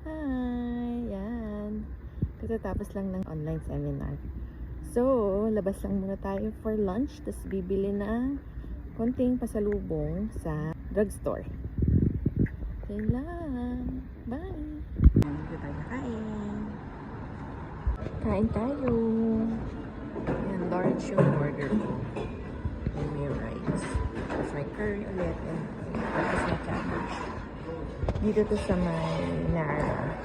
Hi! Yan. Katatapos lang ng online seminar. So, labas lang muna tayo for lunch. Tapos bibili ng konting pasalubong sa drugstore. Yan lang. Bye! Dito tayo kain. Kain tayo. Yan, large yung order ko. And may rice. Tapos may curry ulit. Tapos may cabbage. Dito to sa may Nara.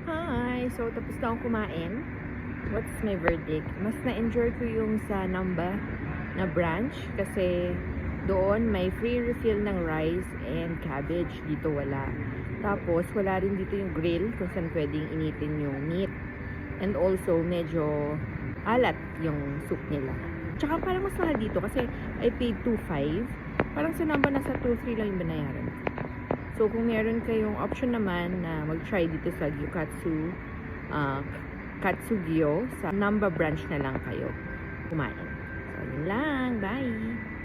Hi! So, tapos na akong kumain. What's my verdict? Mas na-enjoy ko yung sa Namba na branch kasi doon may free refill ng rice and cabbage. Dito wala. Tapos, wala rin dito yung grill kung saan pwedeng initin yung meat. And also, medyo alat yung soup nila. Tsaka parang mas mahal dito kasi I paid 2.5. Parang sa Namba nasa 2.3 lang yung binayaran. So, kung meron kayong option naman na mag-try dito sa Gyukatsu, Katsugyo, sa Namba branch na lang kayo kumain. So, yun lang. Bye!